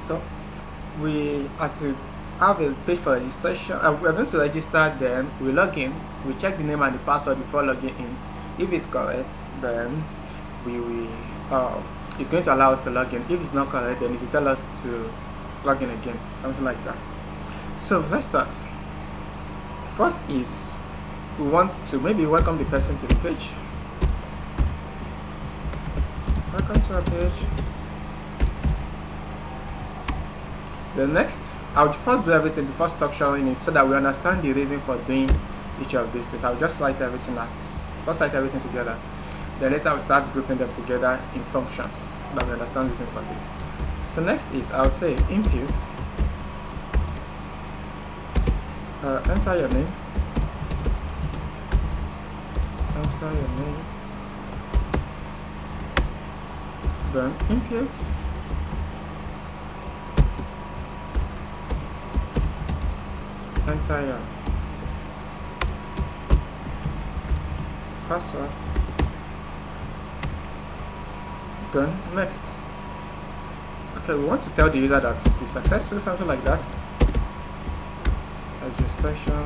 So we are to have a page for registration. We're going to register, then we log in, we check the name and the password before logging in. If it's correct, then we will it's going to allow us to log in. If it's not correct, then it will tell us to log in again, something like that. So let's start. First is we want to maybe welcome the person to the page. Welcome to our page. The next, I would first do everything before structuring it so that we understand the reason for doing each of these things. I'll just write everything together. Then later I'll start grouping them together in functions so that we understand the reason for this. So next is I'll say input, enter your name, then input, enter your password, then next. Okay, we want to tell the user that it is successful, something like that. Registration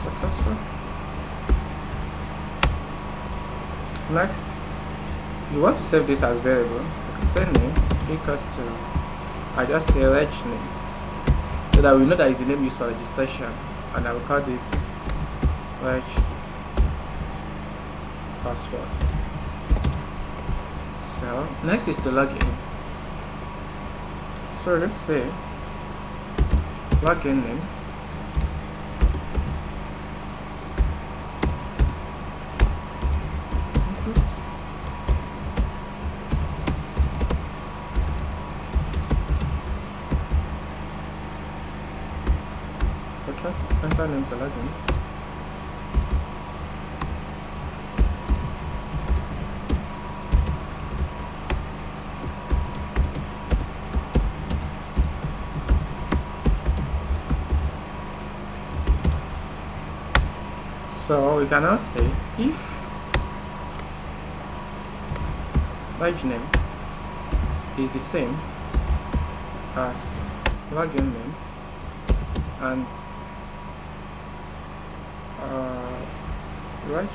successful. Next, you want to save this as variable. You can say name equals to, I just say reg name, so that we know that is the name used for registration, and I will call this reg password. So next is to log in. So let's say login name input, okay, enter name to login. So we can now say if page name is the same as login name and reg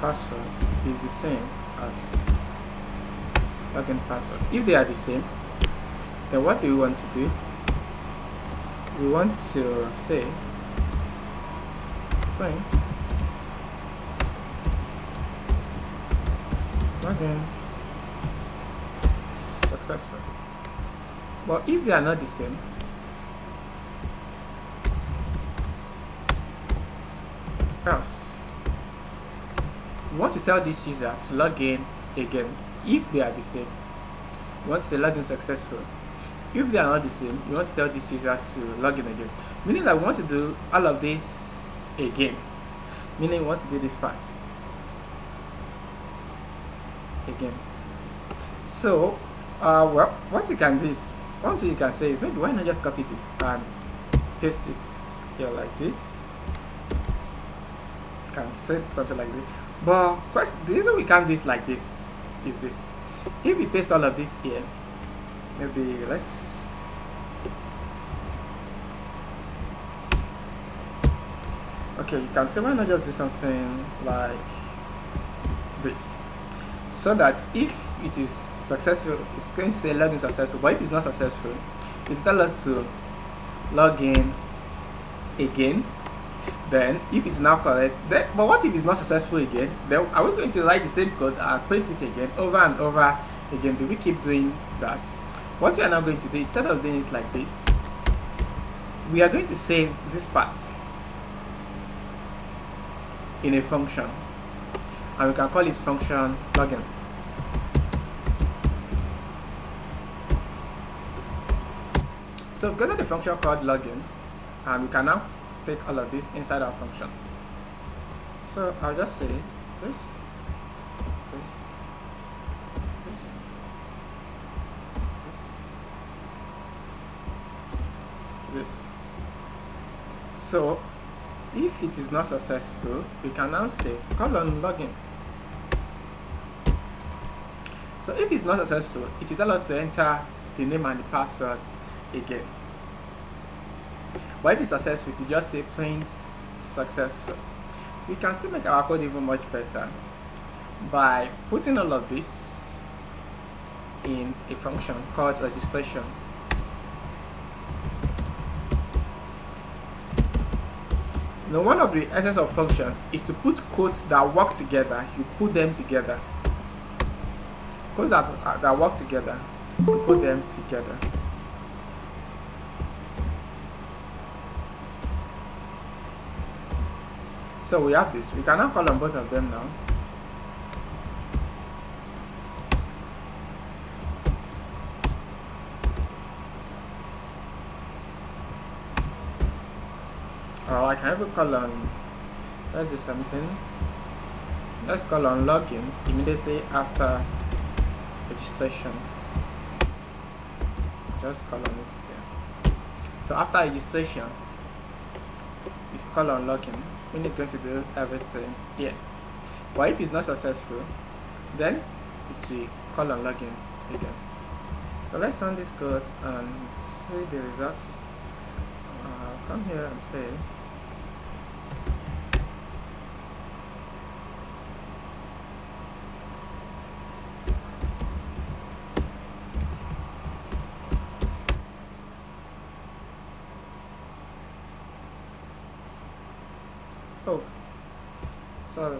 password is the same as login password. If they are the same, then what do we want to do? We want to say print login successful. But if they are not the same, else we want to tell this user to log in again. If they are the same, we want to say login successful. If they are not the same, we want to tell this user to log in again, meaning that we want to do all of this again, meaning we want to do this part again. So well, what you can do is, one thing you can say is, maybe why not just copy this and paste it here like this. You can set something like this, but the reason we can't do it like this is this. If we paste all of this here, maybe let's okay, you can say why not just do something like this, so that if it is successful, it's going to say login successful, but if it's not successful, it tells us to log in again. Then if it's now correct, then, but what if it's not successful again? Then are we going to write the same code and paste it again over and over again? Do we keep doing that? What we are now going to do, instead of doing it like this, we are going to save this part in a function, and we can call it function login. So we've got the function called login, and we can now take all of this inside our function. So I'll just say this, this. So if it is not successful, we can now say colon login. So if it's not successful, it will tell us to enter the name and the password again. But if it's successful, it will just say print successful. We can still make our code even much better by putting all of this in a function called registration. Now, one of the essence of function is to put codes that work together. You put them together. Codes that work together, you put them together. So we have this. We can now call on both of them now. Or I can even call on, let's do something. Let's call on login immediately after registration. Just call on it here. So after registration, it's call on login. When it's going to do everything here. But if it's not successful, then it will call on login again. So let's run this code and see the results. Come here and say oh, so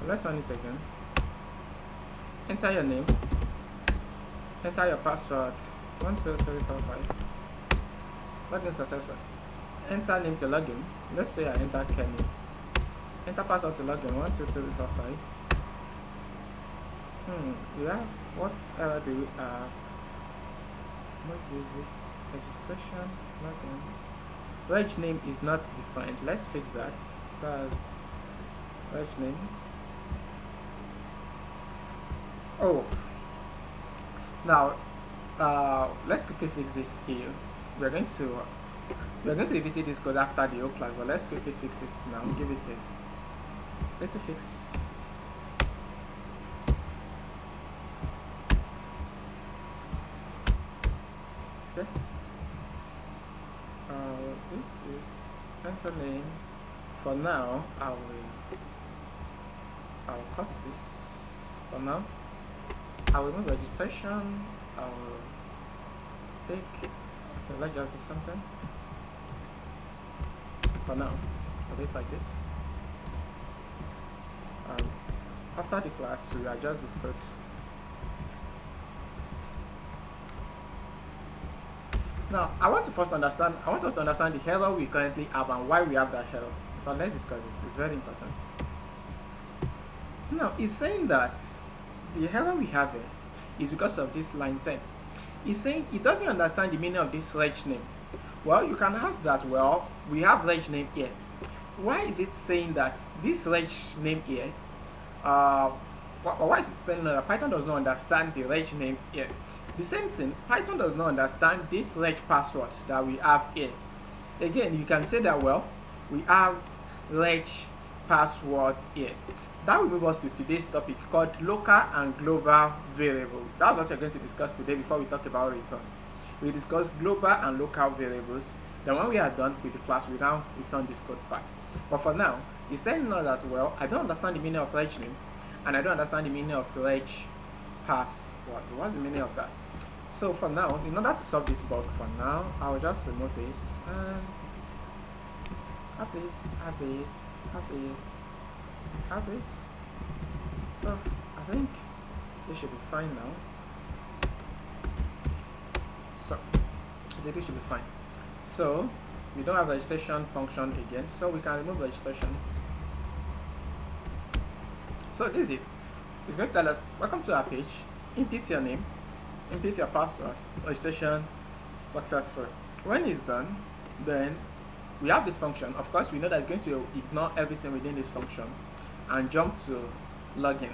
let's run it again. Enter your name, enter your password 12345. Login successful. Enter name to login. Let's say I enter Kenny. Enter password to login 12345. We have what error do we have? What is this? Registration login. Reg name is not defined. Let's fix that. That's reg name. Oh, now let's quickly fix this here. We're going to revisit this code after the whole class, but let's quickly fix it now. Give it a little fix. Okay. This is enter name. For now, I'll cut this. For now, I will remove registration. I will take. Okay, let's just do something. For now, I'll do it like this. After the class, we adjust this code. Now, I want us to understand the error we currently have and why we have that error. So let's discuss it. It's very important. Now, it's saying that the error we have here is because of this line 10. It's saying it doesn't understand the meaning of this reg name. Well, you can ask that, well, we have reg name here. Why is it saying that this reg name here, why is it saying that Python does not understand the reg name here? The same thing, Python does not understand this reg password that we have here. Again, you can say that, well, we have reg password here. That will move us to today's topic called local and global variable. That's what we're going to discuss today before we talk about return. We discuss global and local variables. Then when we are done with the class, we now return this code back. But for now, it's telling us as well, I don't understand the meaning of reg name, and I don't understand the meaning of reg password. What's the meaning of that? So for now, in order to solve this bug, for now, I'll just remove this and add this, add this, add this, add this. So I think this should be fine now. So I think this should be fine. So we don't have registration function again, so we can remove registration. So this is it. It's going to tell us, welcome to our page, input your name, input your password, registration successful. When it's done, then we have this function. Of course, we know that it's going to ignore everything within this function and jump to login.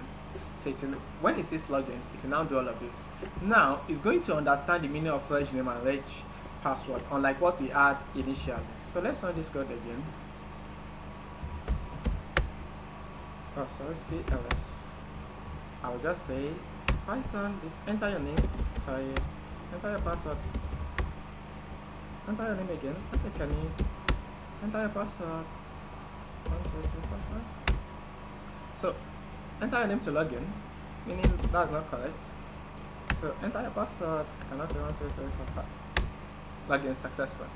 So when it says login, it will now do all of this. Now, it's going to understand the meaning of reg name and reg password, unlike what we had initially. So let's run this code again. Oh, sorry, CLS. I'll just say Python, this enter your name, sorry, enter your password, enter your name again, let's say Kenny, enter your password, 1, 2, 3, 4, 5. So enter your name to login, meaning that's not correct. So enter your password, I cannot say 1, 2, 3, 4, 5. Login successful.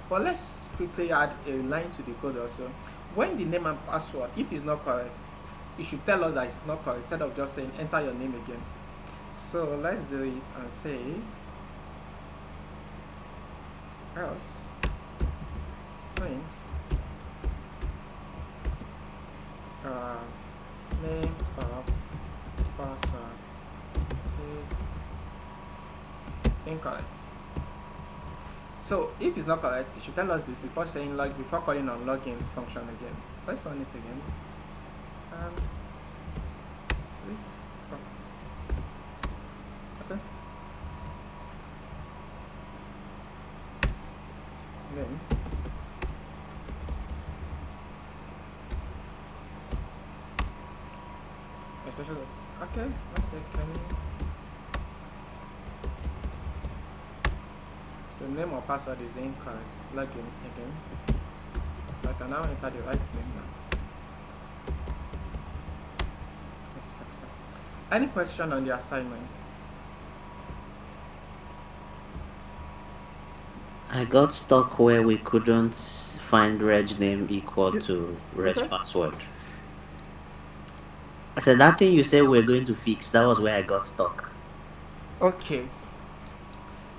But let's quickly add a line to the code also. When the name and password, if it's not correct, it should tell us that it's not correct instead of just saying enter your name again. So let's do it and say else print name of password is incorrect. So if it's not correct, it should tell us this before saying before calling on login function again. Let's run it again. See. Oh. Okay. Then okay, let's say Kenny. So name or password is incorrect. Login again. So I can now enter the right name now. This is successful. Any question on the assignment? I got stuck where we couldn't find reg name equal to reg password. I said that thing you said we're going to fix, that was where I got stuck. Okay.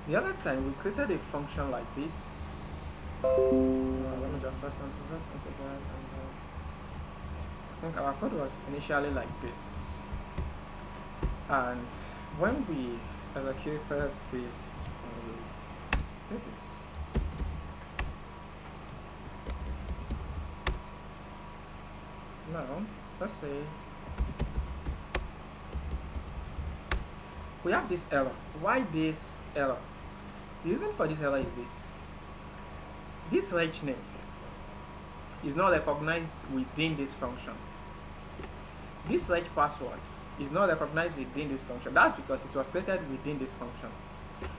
The other time we created a function like this. Let me just press Ctrl Z, and I think our code was initially like this. And when we executed this, did this. Now, let's say we have this error. Why this error? The reason for this error is this. This reg name is not recognized within this function. This reg password is not recognized within this function. That's because it was created within this function.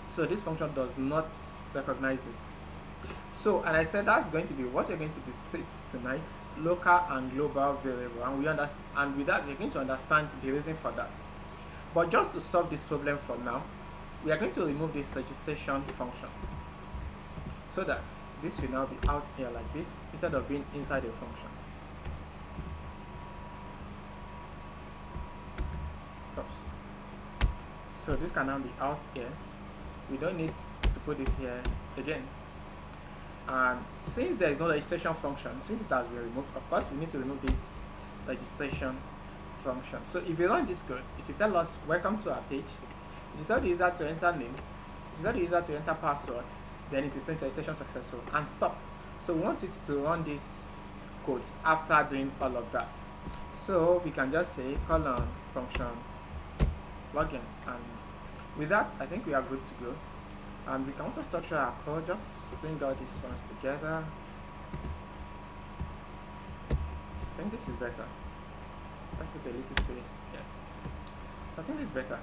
So this function does not recognize it. So, and I said that's going to be what we're going to discuss tonight, local and global variable. And we understand, and with that, we're going to understand the reason for that. But just to solve this problem for now, we are going to remove this registration function so that this will now be out here like this instead of being inside a function. Oops. So this can now be out here. We don't need to put this here again. And since there is no registration function, since it has been removed, of course we need to remove this registration function. So if you run this code, it will tell us welcome to our page. It will tell the user to enter name, it will tell the user to enter password, then it will print registration successful and stop. So we want it to run this code after doing all of that. So we can just say colon function login, and with that I think we are good to go. And we can also structure our code, just bring all these ones together. I think this is better. Let's put a little space here. So I think this is better.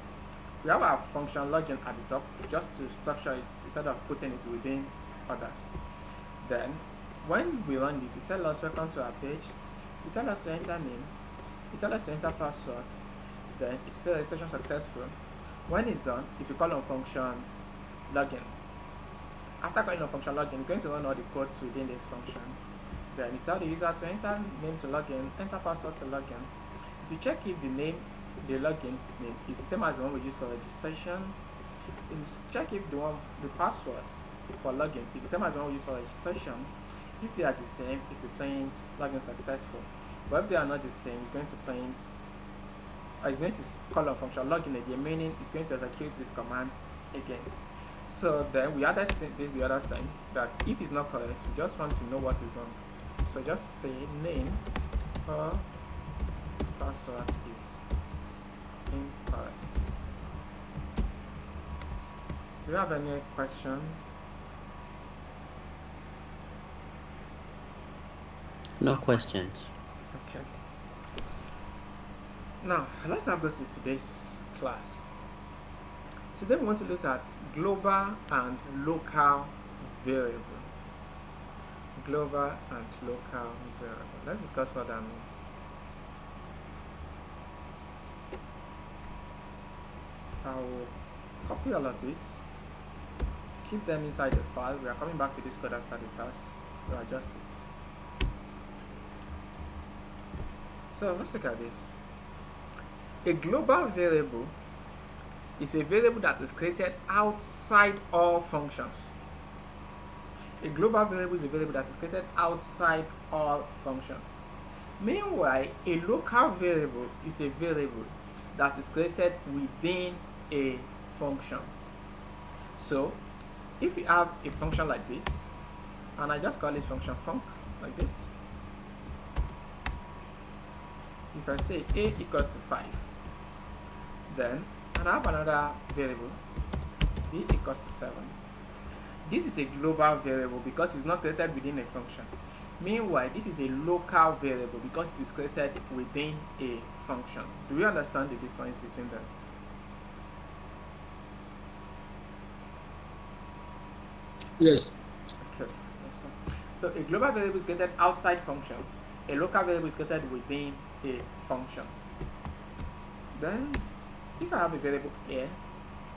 We have our function login at the top, just to structure it instead of putting it within others. Then, when we run it, it tell us welcome to our page. It tell us to enter name. It tell us to enter password. Then it says registration successful. When it's done, if you call on function login, after calling on function login, we're going to run all the codes within this function. Then you tell the user to enter name to login, enter password to login. To check if the name, the login name is the same as the one we use for registration. Is check if the password for login is the same as the one we use for registration. If they are the same, it will print login successful. But if they are not the same, it's going to print. It's going to call on function login again, meaning it's going to execute these commands again. So then we added this the other time, that if it's not correct, we just want to know what is on. So just say name or password is incorrect. Do you have any question No questions. Okay. Now, let's now go to today's class. Today we want to look at global and local variable. Global and local variable. Let's discuss what that means. I will copy all of this, keep them inside the file. We are coming back to this code after the class to adjust it. So let's look at this. A global variable is a variable that is created outside all functions. A global variable is a variable that is created outside all functions. Meanwhile, a local variable is a variable that is created within a function. So, if we have a function like this, and I just call this function func, like this. If I say a equals to 5, then, and I have another variable, b equals to 7. This is a global variable because it's not created within a function. Meanwhile, this is a local variable because it is created within a function. Do we understand the difference between them? Yes. Okay. So a global variable is created outside functions. A local variable is created within a function. Then, if I have a variable a,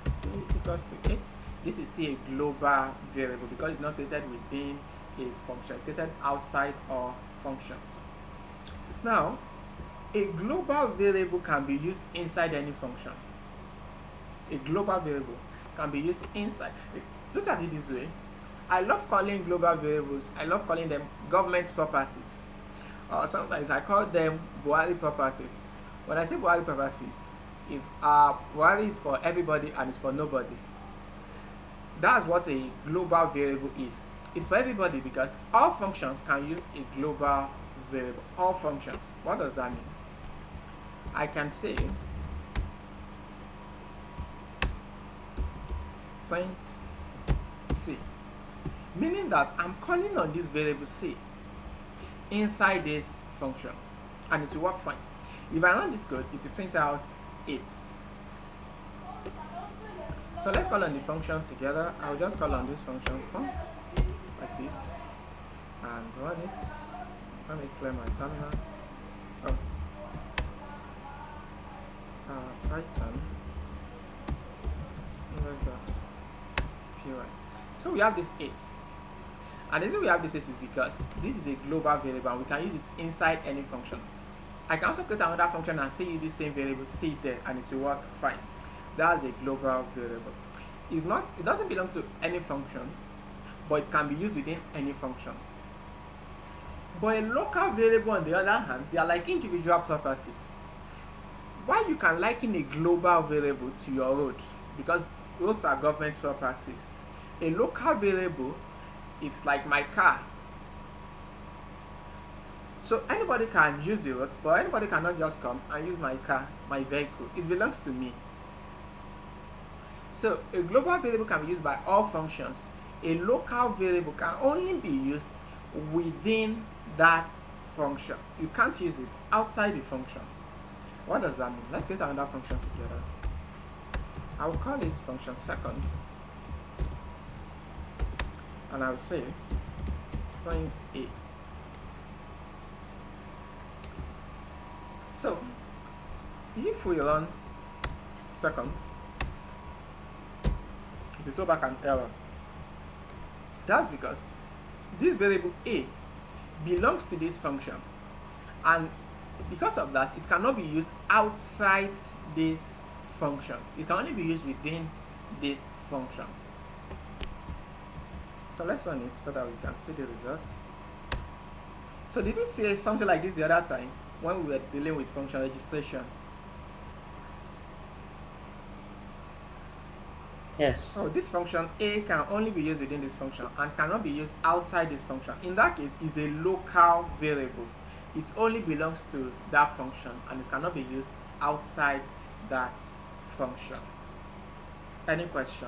c equals to 8, this is still a global variable because it's not created within a function. It's created outside all functions. Now, a global variable can be used inside any function. A global variable can be used inside. Look at it this way. I love calling global variables, I love calling them government properties. Sometimes I call them Buhari properties. When I say Buhari properties, if Buhari is for everybody and it's for nobody. That's what a global variable is. It's for everybody because all functions can use a global variable. All functions. What does that mean? I can say print C, meaning that I'm calling on this variable C inside this function and it will work fine. If I run this code, it will print out 8. So let's call on the function together. I'll just call on this function func like this and run it. Let me clear my terminal. Python. Where's that? Py. So we have this 8. And the reason we have this 8 is because this is a global variable and we can use it inside any function. I can also create another function and still use the same variable C there and it will work fine. That's a global variable. It doesn't belong to any function, but it can be used within any function. But a local variable on the other hand, they are like individual properties. Why you can liken a global variable to your road? Because roads are government properties. A local variable, it's like my car. So anybody can use the road, but anybody cannot just come and use my car, my vehicle. It belongs to me. So a global variable can be used by all functions. A local variable can only be used within that function. You can't use it outside the function. What does that mean? Let's get another function together. I will call it function second. And I will say point A. So if we run second, it will throw back an error. That's because this variable A belongs to this function, and because of that, it cannot be used outside this function. It can only be used within this function. So let's run it so that we can see the results. So did we say something like this the other time when we were dealing with function registration? Yes. So this function A can only be used within this function and cannot be used outside this function. In that case, it's a local variable. It only belongs to that function and it cannot be used outside that function. Any question?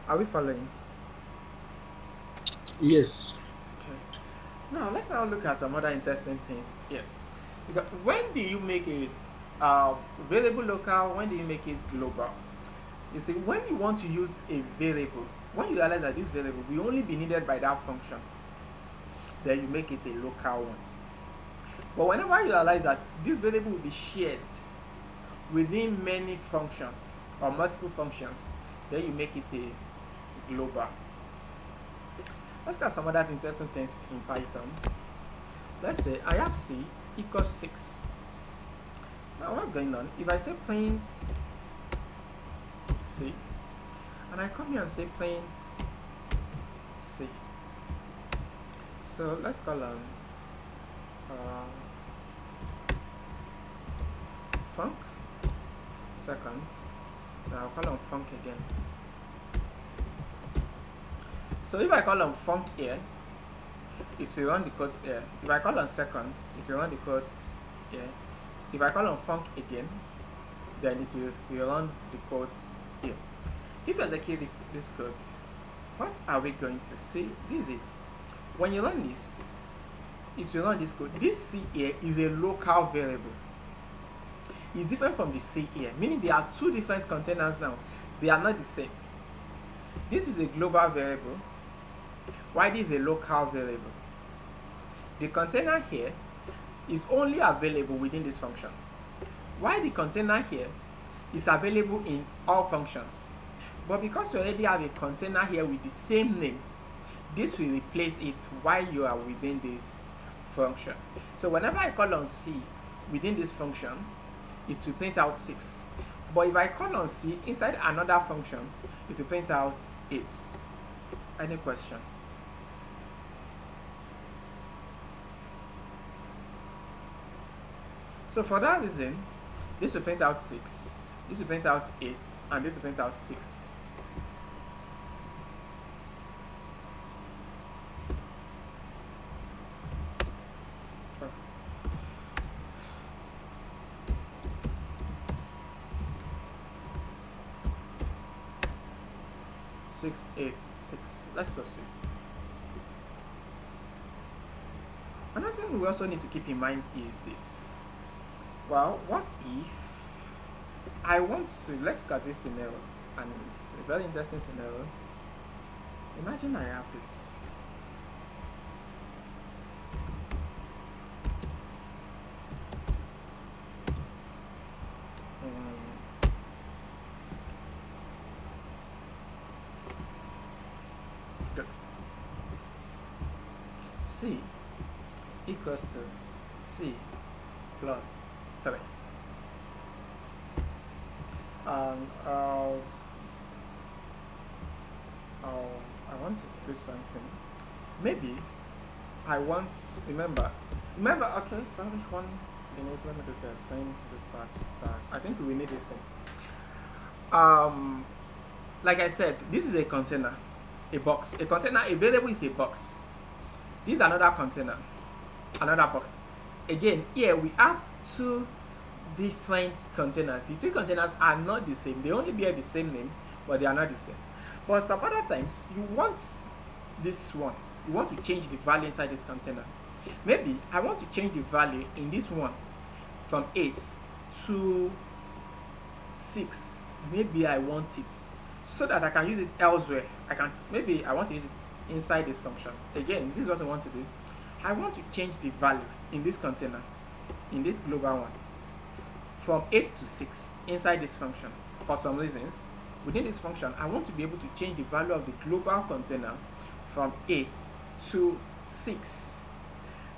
Are we following? Yes. Okay. Now let's now look at some other interesting things here. Because when do you make it variable local? When do you make it global? You see, when you want to use a variable, when you realize that this variable will only be needed by that function, then you make it a local one. But whenever you realize that this variable will be shared within many functions or multiple functions, then you make it a global. Let's look at some other interesting things in Python. Let's say I have C equals 6. Now what's going on? If I say print C, and I come here and say print C. So let's call on func second. Then I'll call on func again. So if I call on func here, it will run the code here. If I call on second, it will run the code here. If I call on func again, then it will run the code here. If you execute this code, what are we going to see? This is it. When you run this, it will run this code. This C here is a local variable. It's different from the C here, meaning there are two different containers now. They are not the same. This is a global variable. Why this is a local variable? The container here is only available within this function. Why the container here is available in all functions. But because you already have a container here with the same name, this will replace it while you are within this function. So whenever I call on C within this function, it will print out 6. But if I call on C inside another function, it will print out 8. Any question? So for that reason, this will print out 6, this will print out 8, and this will print out 6. Six, 8, 6. Let's proceed. Another thing we also need to keep in mind is this. Well, what if I want to, let's look at this scenario, and it's a very interesting scenario. Imagine I have this. Good. C equals to C plus 3. And I want to do something. Maybe I want, remember, okay, sorry, 1 minute, let me quickly explain this part. I think we need this thing. Like I said, this is a container, a box. A container, a variable is a box. This is another container, another box. Again, here we have two different containers. The two containers are not the same. They only bear the same name, but they are not the same. But some other times, you want this one. You want to change the value inside this container. Maybe I want to change the value in this one from 8 to 6. Maybe I want it so that I can use it elsewhere. Maybe I want to use it inside this function. Again, this is what I want to do. I want to change the value in this container, in this global one, from 8 to 6 inside this function. For some reasons, within this function, I want to be able to change the value of the global container from 8 to 6.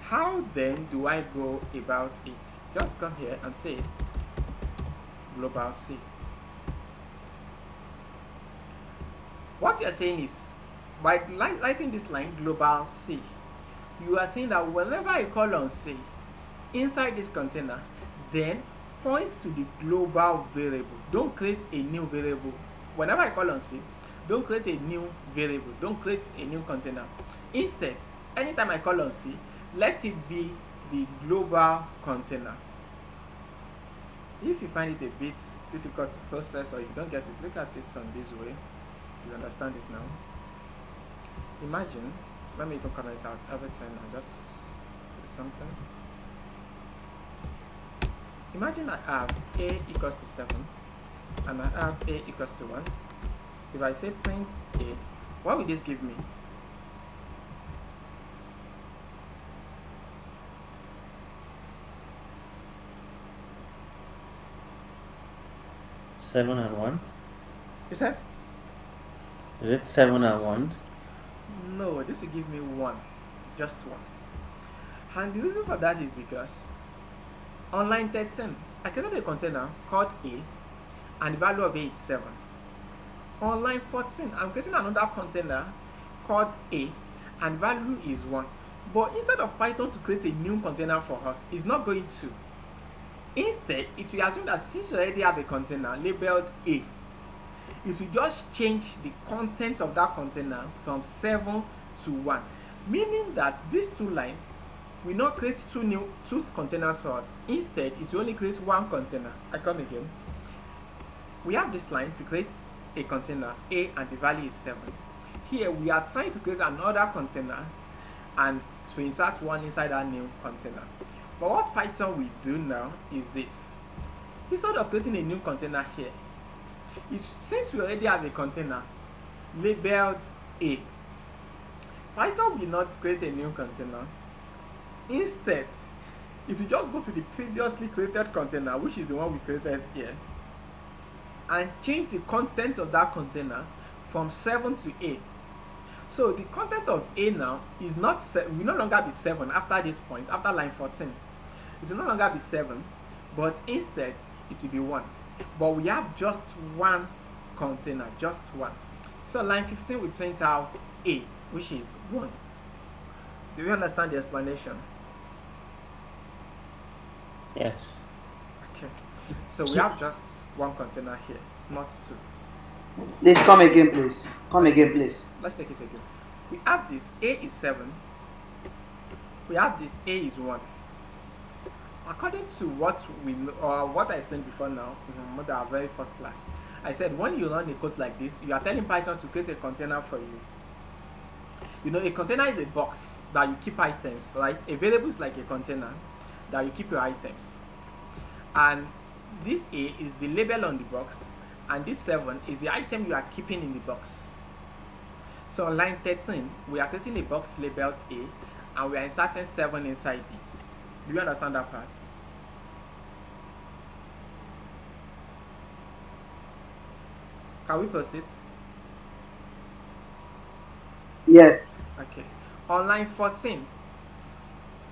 How then do I go about it? Just come here and say global C. What you are saying is, by writing this line global C, you are saying that whenever I call on C inside this container, then point to the global variable. Don't create a new variable. Whenever I call on C, don't create a new variable. Don't create a new container. Instead, anytime I call on C, let it be the global container. If you find it a bit difficult to process, or if you don't get it, look at it from this way. You understand it now. Imagine Let me even comment out everything and just do something. Imagine I have a equals to 7 and I have a equals to 1. If I say print a, what will this give me? Seven and one. Is that? Is it 7 and 1? No, this will give me 1. Just 1. And the reason for that is because on line 13, I created a container called A and the value of A is 7. On line 14, I'm creating another container called A and value is 1. But instead of Python to create a new container for us, it's not going to. Instead, it will assume that since you already have a container labeled A, it will just change the content of that container from 7 to 1. Meaning that these two lines will not create two containers for us. Instead, it will only create one container. I come again. We have this line to create a container A and the value is 7. Here we are trying to create another container and to insert 1 inside our new container. But what Python will do now is this. Instead of creating a new container here, since we already have a container labeled A, Python will not create a new container. Instead, it will just go to the previously created container, which is the one we created here, and change the content of that container from 7 to A. So the content of A now is not will no longer be 7 after this point, after line 14. It will no longer be 7, but instead it will be 1. But we have just one container, just one. So line 15 we print out A, which is 1. Do you understand the explanation? Yes. Okay. So we have just one container here, not two. Please come again, please. Come again, please. Let's take it again. We have this A is 7. We have this A is 1. According to what we know, or what I explained before now, in our very first class, I said when you run a code like this, you are telling Python to create a container for you. You know, a container is a box that you keep items, right? A variable is like a container that you keep your items. And this A is the label on the box, and this 7 is the item you are keeping in the box. So on line 13, we are creating a box labeled A, and we are inserting 7 inside it. Do you understand that part? Can we proceed? Yes. Okay. On line 14,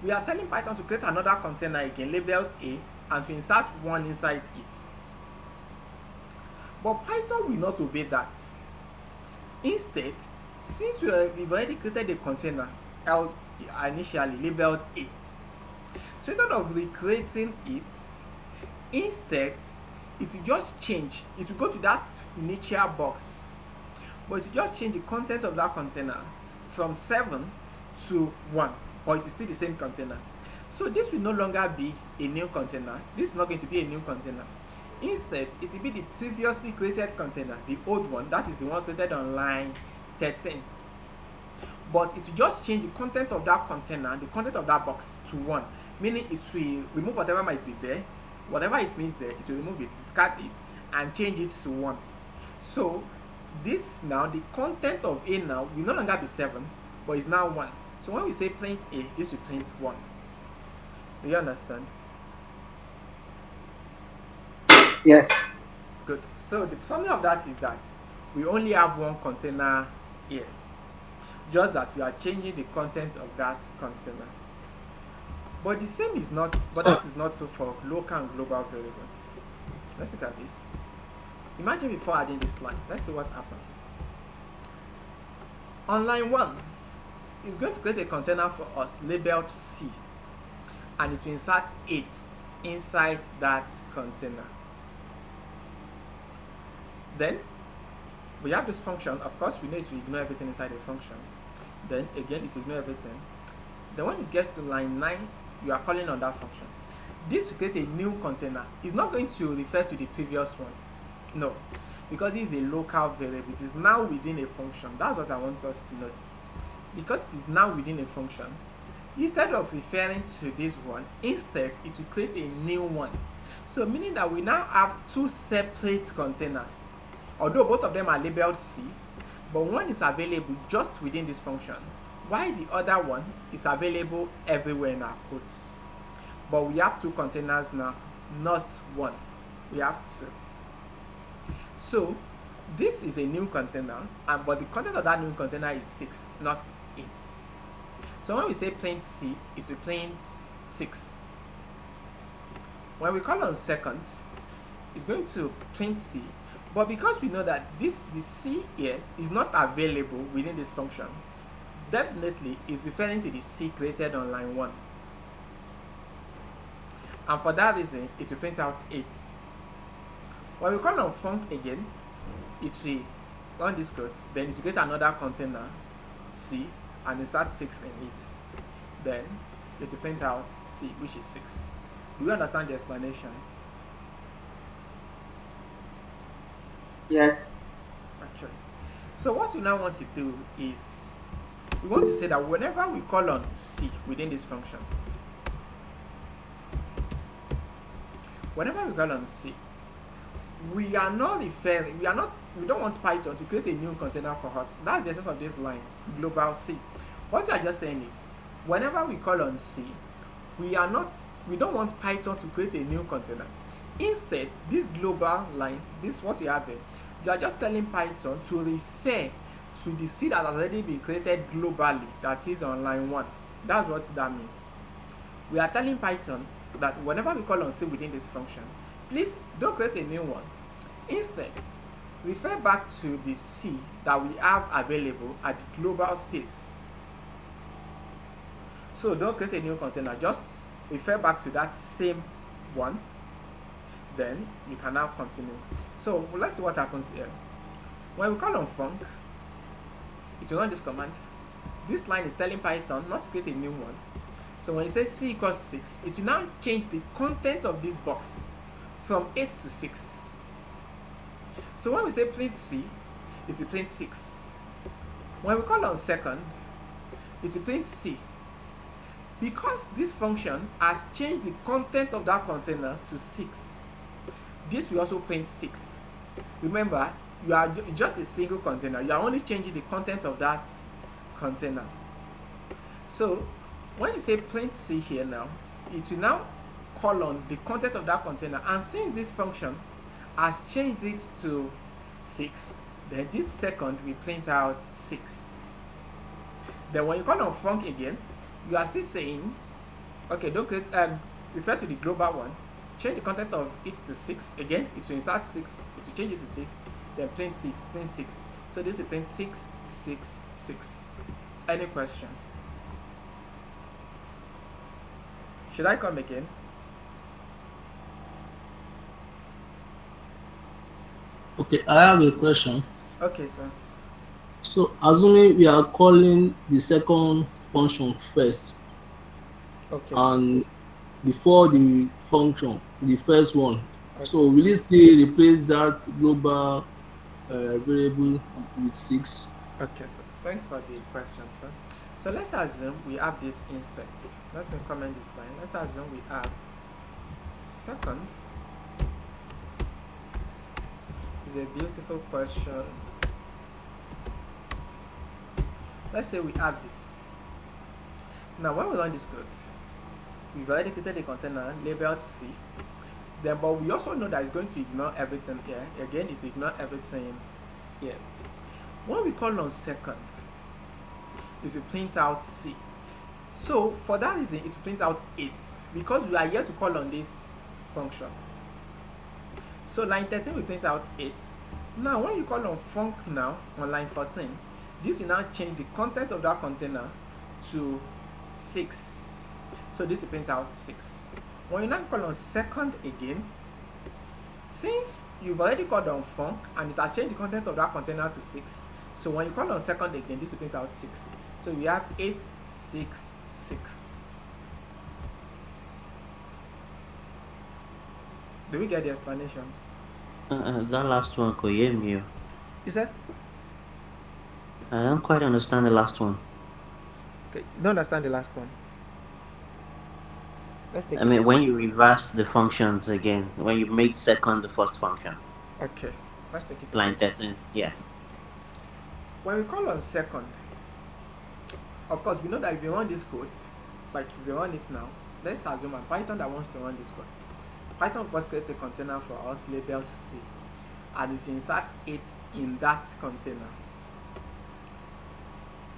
we are telling Python to create another container again labeled A and to insert 1 inside it. But Python will not obey that. Instead, since we've already created a container initially labeled A, so instead of recreating it, instead it will just change. It will go to that initial box, but it will just change the content of that container from 7 to 1, but it is still the same container. So this will no longer be a new container. This is not going to be a new container. Instead, it will be the previously created container, the old one, that is the one created on line 13. But it will just change the content of that container, the content of that box to 1, meaning it will remove whatever might be there, whatever it means there, it will remove it, discard it, and change it to 1. So this now, the content of A now will no longer be 7, but is now 1. So when we say print A, this will print 1. Do you understand? Yes. Good. So the summary of that is that we only have one container here. Just that we are changing the content of that container. But the same is not, but that is not so for local and global variable. Let's look at this. Imagine before adding this line. Let's see what happens. On line 1, it's going to create a container for us labeled C, and it will insert 8 inside that container. Then we have this function. Of course, we need to ignore everything inside the function. Then again, it will ignore everything. Then when it gets to line 9, you are calling on that function. This will create a new container. It's not going to refer to the previous one. No, because it is a local variable. It is now within a function. That's what I want us to note. because it is now within a function, instead of referring to this one, instead it will create a new one. So meaning that we now have two separate containers. Although both of them are labeled C, but one is available just within this function, while the other one is available everywhere in our codes. But we have two containers now, not one. We have two. So this is a new container, but the content of that new container is 6, not 8. So when we say print C, it will print 6. When we call on second, it's going to print C, but because we know that the C here is not available within this function, definitely is referring to the C created on line 1. And for that reason, it will print out 8. When we call on func again, it will run this code, then it will get another container, C, and insert 6 in it. Then it will print out C, which is 6. Do you understand the explanation? Yes. Okay. So what we now want to do is, we want to say that whenever we call on C within this function, whenever we call on C, we don't want Python to create a new container for us. That's the essence of this line, global C. What we are just saying is, whenever we call on C, we don't want Python to create a new container. Instead, this global line, this what you have here, you are just telling Python to refer to the C that has already been created globally, that is on line 1. That's what that means. We are telling Python that whenever we call on C within this function, please don't create a new one. Instead, refer back to the C that we have available at the global space. So don't create a new container, just refer back to that same one, then you can now continue. So let's see what happens here. When we call on func, it will run this command. This line is telling Python not to create a new one. So when you say C equals 6, it will now change the content of this box from 8 to 6. So when we say print C, it will print 6. When we call on second, it will print C. Because this function has changed the content of that container to 6, this will also print 6. Remember, you are just a single container. You are only changing the content of that container. So when you say print C here now, it will now call on the content of that container, and since this function has changed it to 6, then this second will print out 6. Then when you call on func again, you are still saying, okay, don't create, refer to the global one, change the content of it to 6. Again, it will insert 6, it will change it to 6, then print 6, print 6. So this will print 6, 6, 6. Any question? Should I come again? Okay, I have a question. Okay, sir. So, assuming we are calling the second function first, Okay. and before the function, the first one, Okay. so will it still replace that global variable with 6? Okay, so thanks for the question, sir. So let's assume we have this instead. Let me comment this line. Let's assume we have second. It's a beautiful question. Let's say we have this. Now when we run this code, we've already created a container labeled C. Then, but we also know that it's going to ignore everything here. Again, it's to ignore everything here. When we call on second, it will print out C. So for that reason, it will print out 8 because we are here to call on this function. So line 13 will print out 8. Now when you call on func now on line 14, this will now change the content of that container to 6. So this will print out 6. When you now call on second again, since you've already called on func and it has changed the content of that container to 6, so when you call on second again, this will print out 6. So we have 8, 6, 6. Do we get the explanation? That last one could hear me. You said? I don't quite understand the last one. Okay, you don't understand the last one. Let's take I it mean, when again. you reverse the functions again, when you make second the first function, Okay, let's take it line again. 13, yeah. When we call on second, of course, we know that if you run this code, like if you run it now, let's assume a Python that wants to run this code. Python first creates a container for us labeled C, and it inserts it in that container.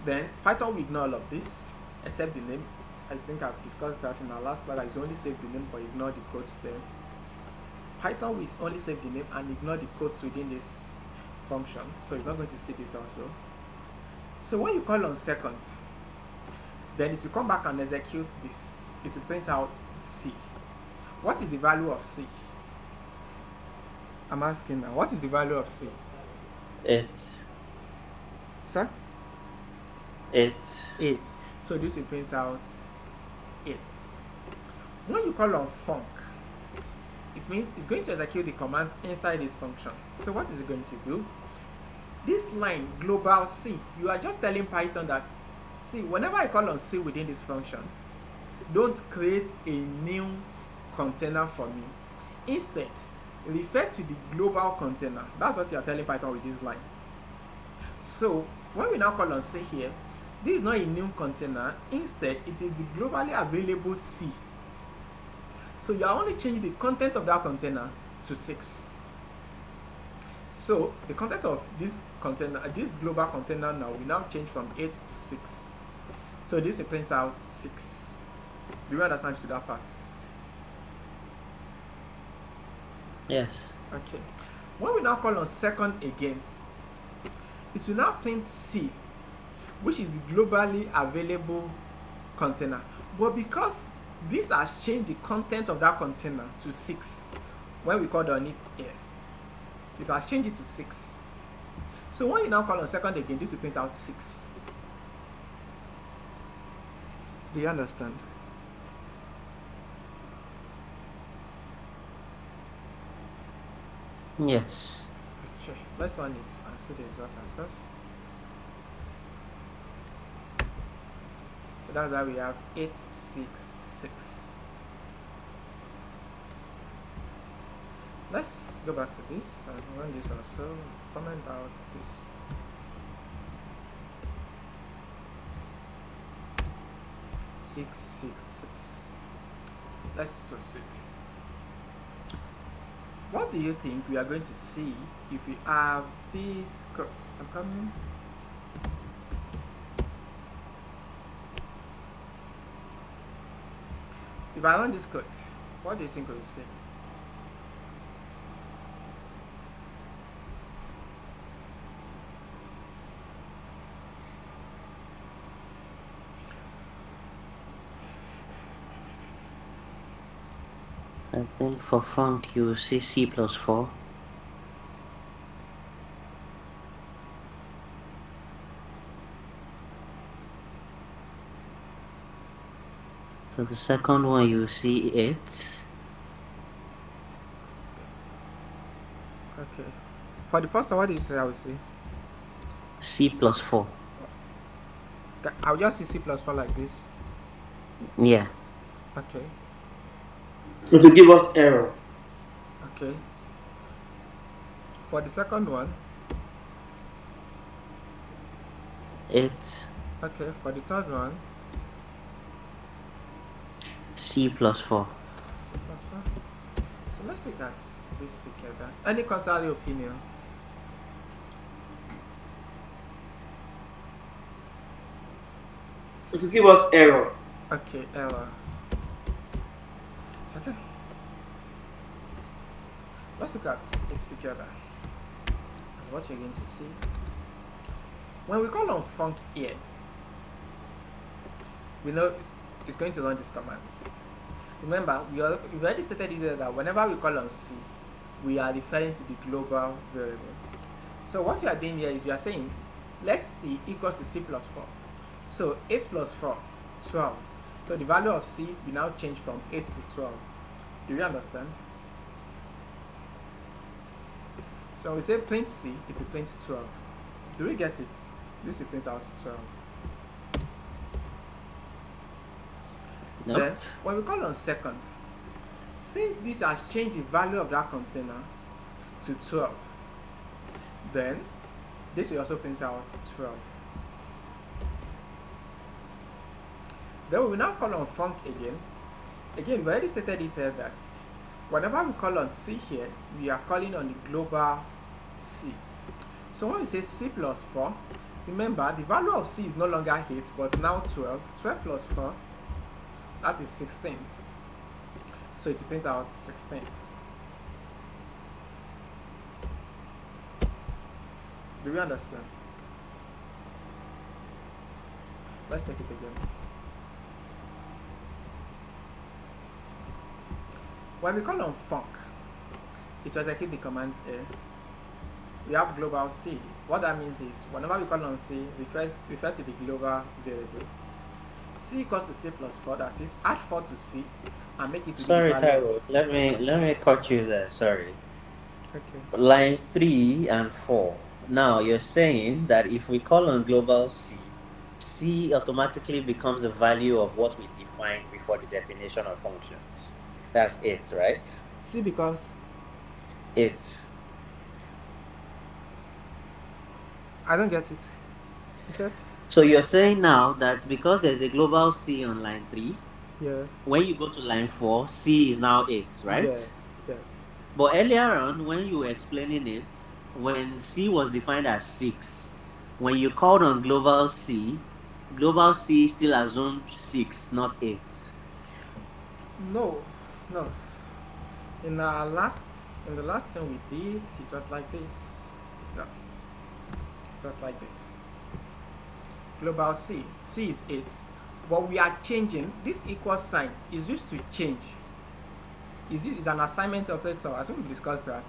Then Python will ignore all of this except the name. I think I've discussed that in our last class. It's only save the name but ignore the codes there. Python will only save the name and ignore the codes within this function, so it's not going to see this also. So when you call on second, then it will come back and execute this. It will print out C. What is the value of C? I'm asking now. What is the value of C? 8. Sir? 8. 8. So this will print out 8. When you call on func, it means it's going to execute the command inside this function. So what is it going to do? This line, global C, you are just telling Python that, see, whenever I call on C within this function, don't create a new container for me. Instead, refer to the global container. That's what you are telling Python with this line. So when we now call on C here, this is not a new container. Instead, it is the globally available C. So you are only changing the content of that container to 6. So the content of this container, this global container now will now change from 8 to 6. So this will print out 6. Do you understand to that part? Yes. Okay. When we now call on second again, it will now print C, which is the globally available container. But because this has changed the content of that container to 6, when we called on it here, it has changed it to 6. So when you now call on second again, this will print out 6. Do you understand? Yes. Okay, let's run it and see the result ourselves. So that's why we have 8, 6, 6. Let's go back to this and run this also. Comment out this. Six, 6, 6. Let's proceed. What do you think we are going to see if we have these codes? I'm coming. If I run this code, what do you think we'll see? I think for func you will see C plus 4. So the second one you will see 8. Okay. For the first one, what is I will see? C plus 4. I'll just see C plus 4 like this. Yeah. Okay. It will give us error. Okay. For the second one, 8. okay. For the third one, C plus 4. C plus 4. So let's look at this together. Any contrary opinion? It will give us error. Okay, error. Okay. Let's look at it together. And what you're going to see. When we call on func here, we know it's going to run this command. Remember, we already stated here that whenever we call on C, we are referring to the global variable. So what you are doing here is you are saying, let C equals to C plus 4. So 8 plus 4, 12. So the value of C will now change from 8 to 12. Do you understand? So when we say print C, it will print 12. Do we get it? This will print out 12. No. Then when we call on second, since this has changed the value of that container to 12, then this will also print out 12. Then we will now call on func again. Again, we already stated it here that whenever we call on C here, we are calling on the global C. So when we say C plus 4, remember the value of C is no longer 8 but now 12. 12 plus 4, that is 16. So it will print out 16. Do we understand? Let's take it again. When we call on func, it will execute the command A. We have global C. What that means is whenever we call on C, refer to the global variable. C equals to C plus 4, that is add 4 to C and make it to Sorry, the value Tyrone. of C. Let me cut you there. Sorry. Okay. Line 3 and 4. Now you're saying that if we call on global C, C automatically becomes the value of what we defined before the definition of functions. That's it, right? C becomes It. I don't get it. You said? So you're saying now that because there's a global C on line 3, Yes. when you go to line 4, C is now 8, right? Yes. Yes. But earlier on, when you were explaining it, when C was defined as 6, when you called on global C still assumed 6, not 8. No. No. In the last thing we did, it was like this. No. It was like this. Global C. C is 8. But we are changing. This equal sign is used to change. Is an assignment operator. I think we discussed that.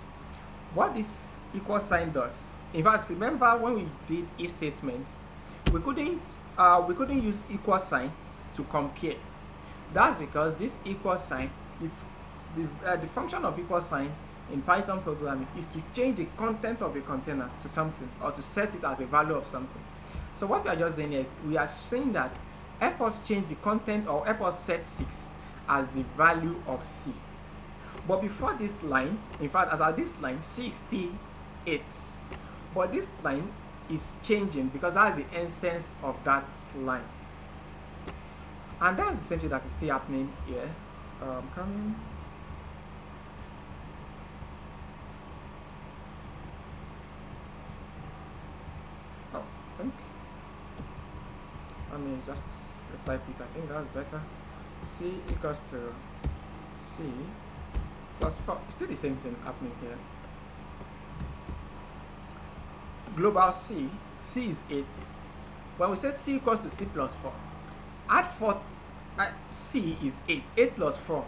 What this equal sign does. In fact, remember when we did if statement, we couldn't use equal sign to compare. That's because this equal sign, it's the function of equal sign in Python programming is to change the content of a container to something or to set it as a value of something. So what we are just doing is we are saying that help us change the content or help us set 6 as the value of C. But before this line, in fact, as at this line, C is still 8. But this line is changing because that's the essence of that line. And that's the same thing that is still happening here. Coming. Oh, I think. I mean, just type it. I think that's better. C equals to C plus 4. It's still the same thing happening here. Global C. C is 8. When we say C equals to C plus 4, add 4. C is 8. 8 plus 4,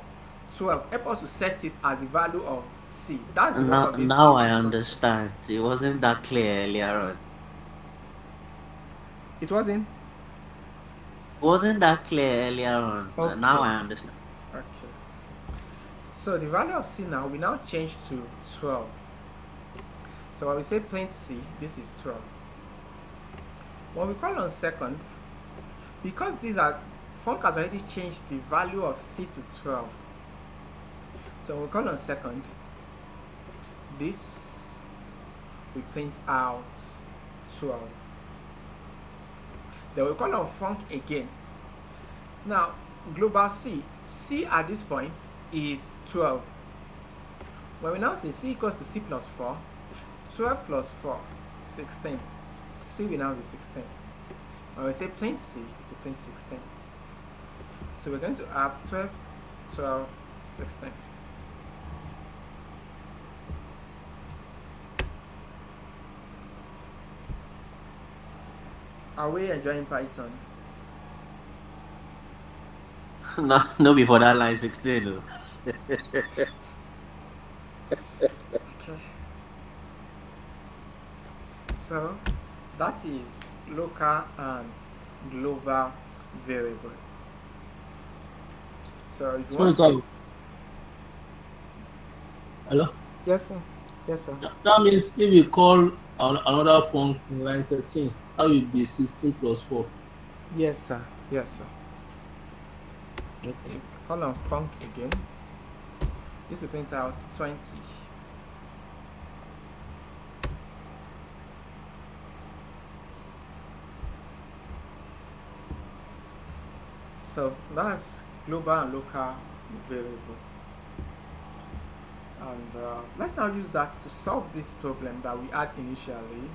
12. Help us to set it as the value of C. That's the work of this. Now I understand. It wasn't that clear earlier on. It wasn't? It wasn't that clear earlier on. Okay. Now I understand. Okay. So the value of C now, we now change to 12. So when we say print C, this is 12. When we call on second, because these are func has already changed the value of C to 12. So when we call on second, this we print out 12. Then we call on func again. Now global C at this point is 12. When we now say C equals to C plus 4, 12 plus 4, 16. C will now be 16. When we say print C, it will print 16. So we're going to have 12, 12, 16. Are we enjoying Python? No, before that line 16. Though. Okay. So that is local and global variable. So if you want to... Hello? Yes, sir. Yes, sir. That means if you call another function in line 13, that will be 16 plus 4. Yes, sir. Yes, sir. Okay. If I call on func again, this will print out 20. So that's global and local variable. And let's now use that to solve this problem that we had initially,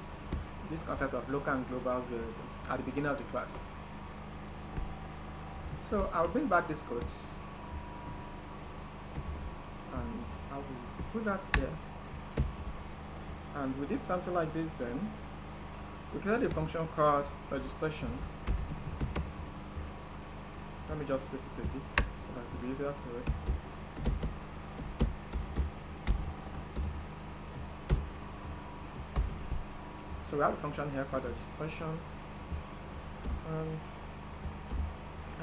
this concept of local and global variable at the beginning of the class. So I'll bring back these codes and I will put that here. And we did something like this then. We created a function called registration. Let me just place it a bit so that it will be easier to read. So we have a function here called registration, and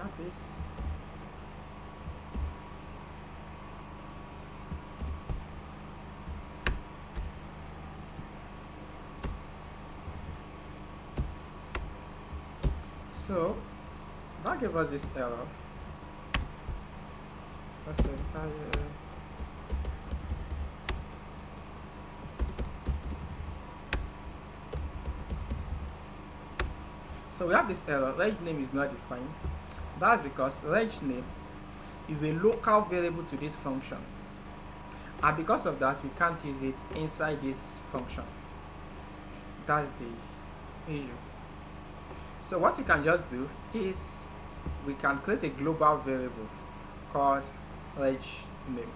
add this. So that gave us this error. That's the entire. So we have this error, reg name is not defined. That's because reg name is a local variable to this function. And because of that, we can't use it inside this function. That's the issue. So what we can just do is we can create a global variable called reg name.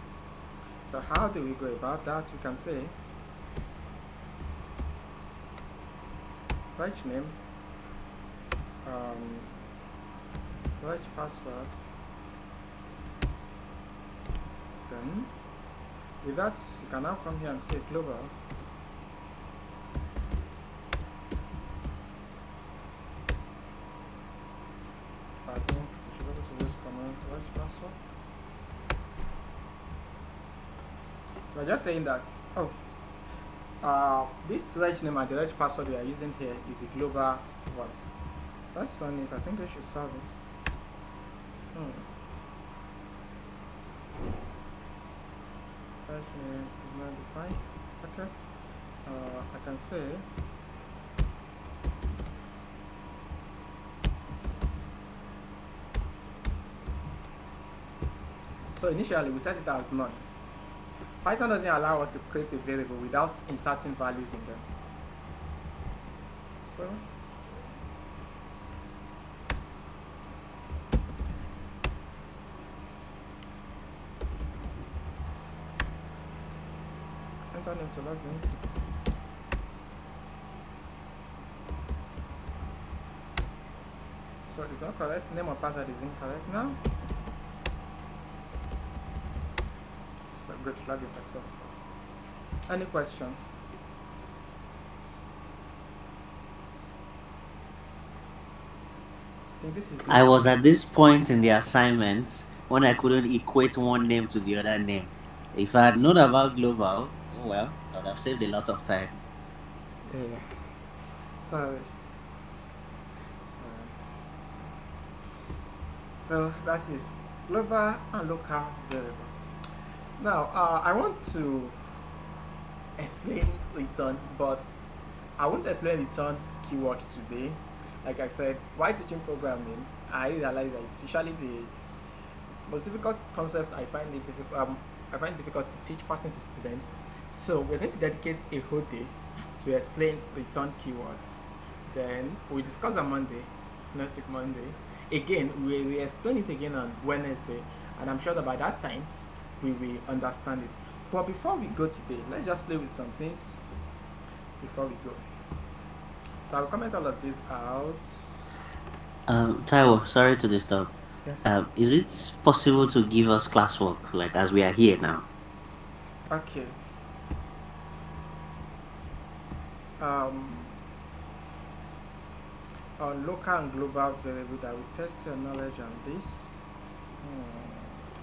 So how do we go about that? We can say reg name reg password, then with that you can now come here and say global I think we should be able to use command reg password. So we're just saying that this reg name and the reg password we are using here is the global one. Let's run it. I think they should solve it. Reg name is not defined. Okay. I can say so initially we set it as none. Python doesn't allow us to create a variable without inserting values in them. So enter name to log in. So it's not correct. Name or password is incorrect now. So good, login successful. Any question? I think this is I good. was at this point in the assignment when I couldn't equate one name to the other name. If I had known about global, oh well, I would have saved a lot of time. Yeah. Sorry. So that is global and local variable. Now I want to explain return, but I won't explain return keyword today. Like I said, while teaching programming, I realized that it's usually the most difficult concept. I find it difficult. I find it difficult to teach passing to students. So we're going to dedicate a whole day to explain return keyword. Then we discuss on Monday, next week Monday. Again, we explain it again on Wednesday, and I'm sure that by that time we will understand it. But before we go today, let's just play with some things before we go. So I'll comment all of this out. Taiwo, sorry to disturb. Yes. Is it possible to give us classwork, like as we are here now? Okay. Um, on local and global variable that will test your knowledge on this.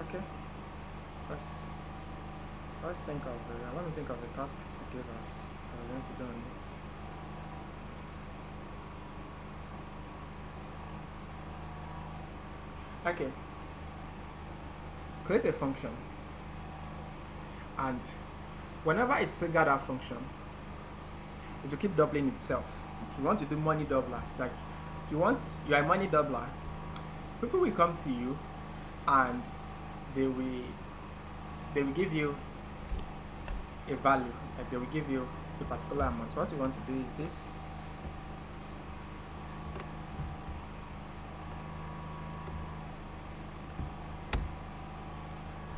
Okay. Let's think of let me think of a task to give us. We're going to do on it. Okay. create a function, and whenever it triggers that function, it will keep doubling itself. You want to do money doubler, like you are a money doubler. People will come to you, and they will give you a value, like they will give you a particular amount. What you want to do is this.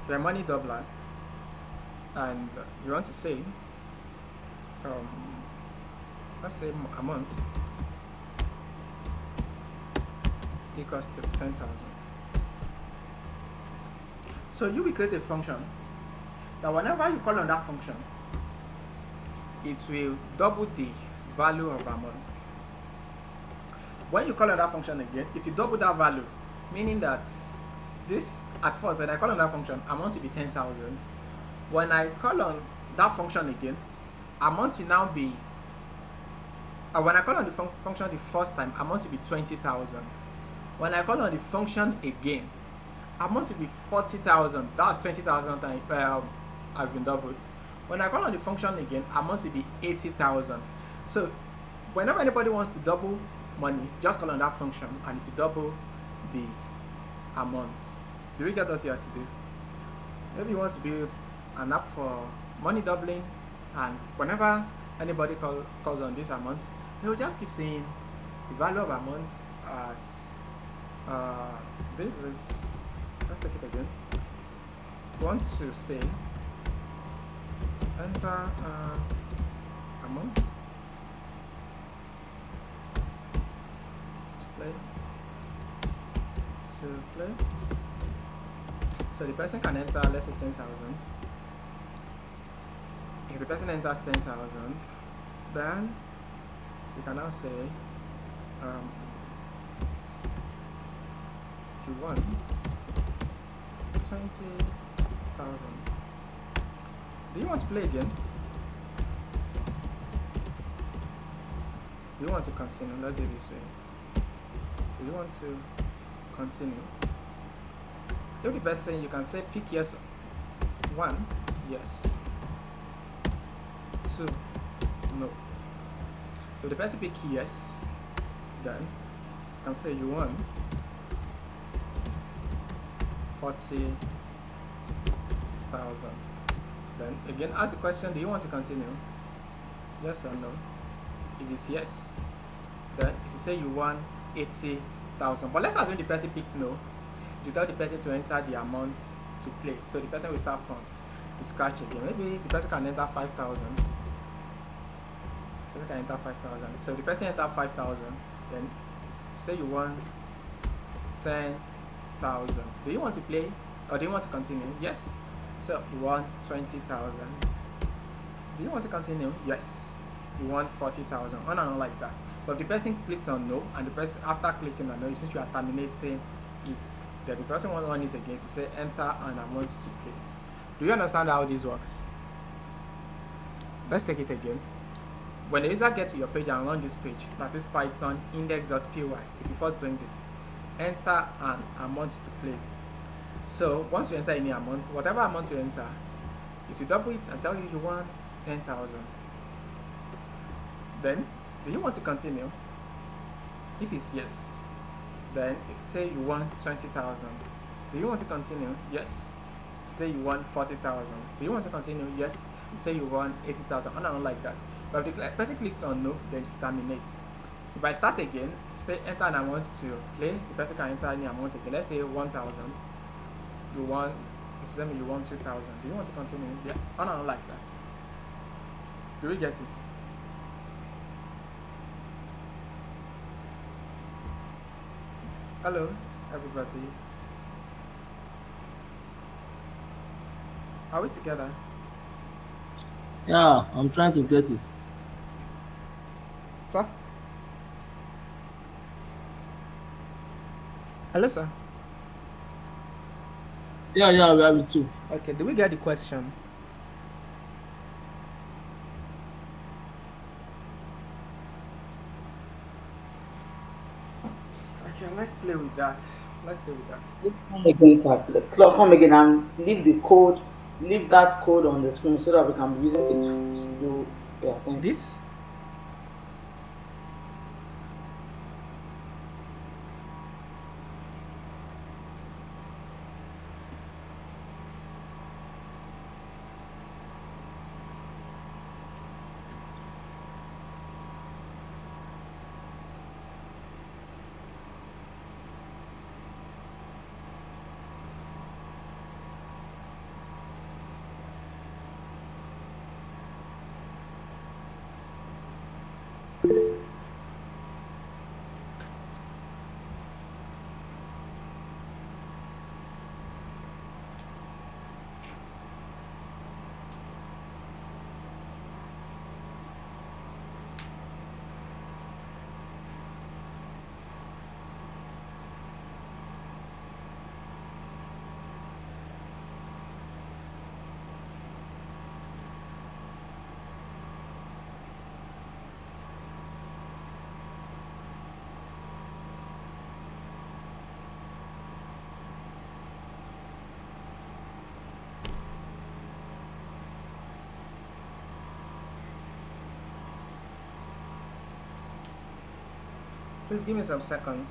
You're a money doubler, and you want to say, let's say amount equals to 10,000. So you will create a function that whenever you call on that function, it will double the value of amount. When you call on that function again, it will double that value, meaning that this, at first, when I call on that function, amount will be 10,000. When I call on that function again, amount will now be, when I call on the function the first time, amount will be 20,000. When I call on the function again, amount will be 40,000. That's 20,000 has been doubled. When I call on the function again, amount will be 80,000. So whenever anybody wants to double money, just call on that function and it will double the amount. Do we get what you have to do? Maybe you want to build an app for money doubling, and whenever anybody calls on this amount, they will just keep saying the value of amount as this is, let's take it again. You want to say enter amount to play. So the person can enter, let's say 10,000. If the person enters 10,000, then you can now say you won 20,000. Do you want to play again? Do you want to continue? Let's do it this way. Do you want to continue? If the person, you can say pick yes. 1, yes. 2, no. If the person pick yes, then you can say you won 40,000. Then again ask the question, do you want to continue? Yes or no? If it's yes, then it will say you won 80,000. But let's assume the person picked no. You tell the person to enter the amount to play. So the person will start from the scratch again. Maybe the person can enter 5,000. The person can enter 5,000. So if the person enter 5,000, then say you won 10,000. Do you want to play or do you want to continue? Yes. So you won 20,000. Do you want to continue? Yes. You won 40,000. On and on like that. But if the person clicks on no, and the person after clicking on no, it means you are terminating it. Then the person won't run it again to say enter an amount to play. Do you understand how this works? Let's take it again. When the user gets to your page and run this page, that is Python index.py, it will first bring this. Enter an amount to play. So once you enter any amount, whatever amount you enter, it will double it and tell you you won 10,000. Then, do you want to continue? If it's yes, then it say you won 20,000. Do you want to continue? Yes. It say you won 40,000. Do you want to continue? Yes. It say you won 80,000. On and on like that. But if the person clicks on no, then it terminates. If I start again, say enter an amount to play, the person can enter any amount again. Let's say 1,000. You won, it's telling me you won 2,000. Do you want to continue? Yes. On and on like that. Do we get it? Hello, everybody. Are we together? Yeah, I'm trying to get it. Sir? Hello, sir. Yeah, we have it too. Okay, did we get the question? Okay, let's play with that. Let's play with that. Come again, type. Come again and leave the code. Leave that code on the screen so that we can be using it to do. Yeah, thank you. This. Please give me some seconds.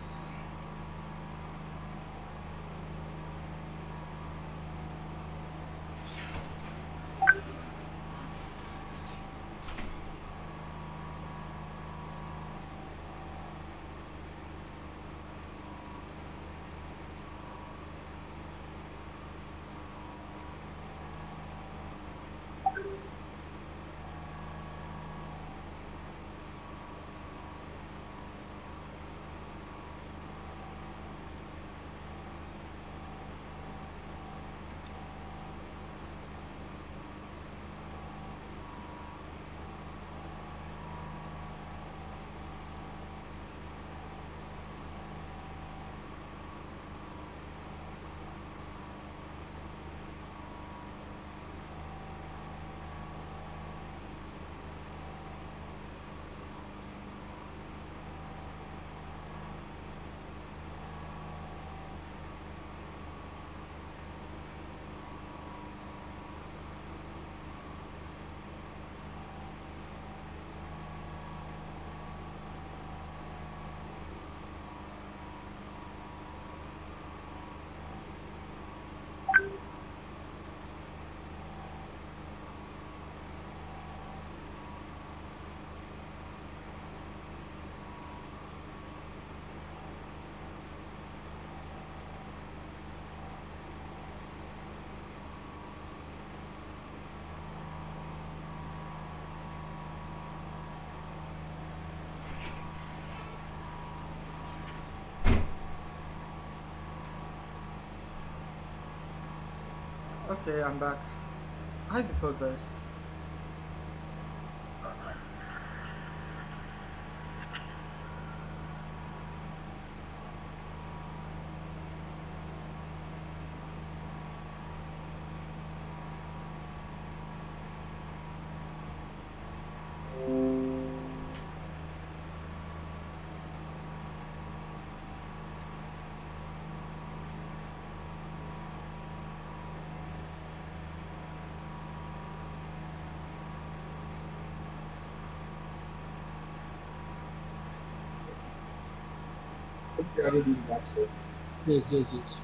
Okay, I'm back. How's the progress? Yes, yes, yes.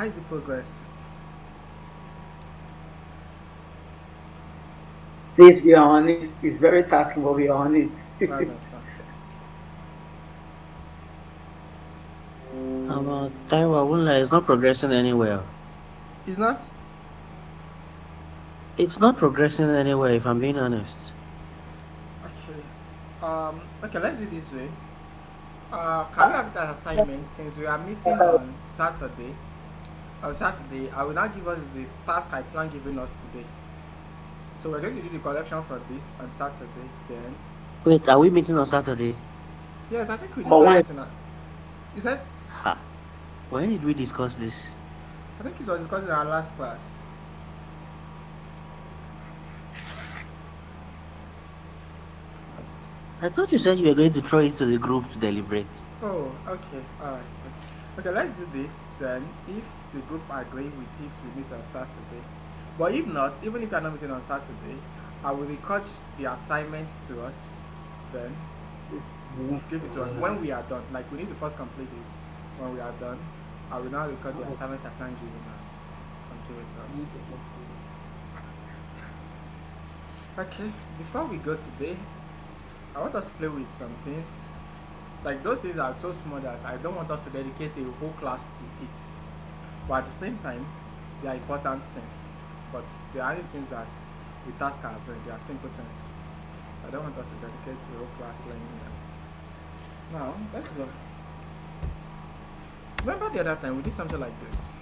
How is the progress? Please, we are on it. It's very tasking, but we are on it. Well done, sir. Taiwo, I won't lie, it's not progressing anywhere. It's not? It's not progressing anywhere, if I'm being honest. Okay. Okay, let's do it this way. Can we have it as assignment since we are meeting on Saturday? On Saturday, I will now give us the task I plan giving us today. So we're going to do the collection for this on Saturday. Then, Wait, are we meeting on Saturday? yes, I think we But discussed when this in a. You said? Ha. When did we discuss this? I think it was discussed in our last class. I thought you said you were going to throw it to the group to deliberate. Oh, okay, alright. Okay, let's do this then. If the group agree with it, we meet on Saturday. But if not, even if you are not meeting on Saturday, I will record the assignment to us. Then give it to us when we are done. Like we need to first complete this. When we are done, I will now record the assignment I plan giving us and give it to us. Okay, before we go today, I want us to play with some things. Like those things are so small that I don't want us to dedicate a whole class to it. But at the same time, they are important things. But they are only things that we task our brain. They are simple things. I don't want us to dedicate a whole class learning them. Now, let's go. Remember the other time we did something like this.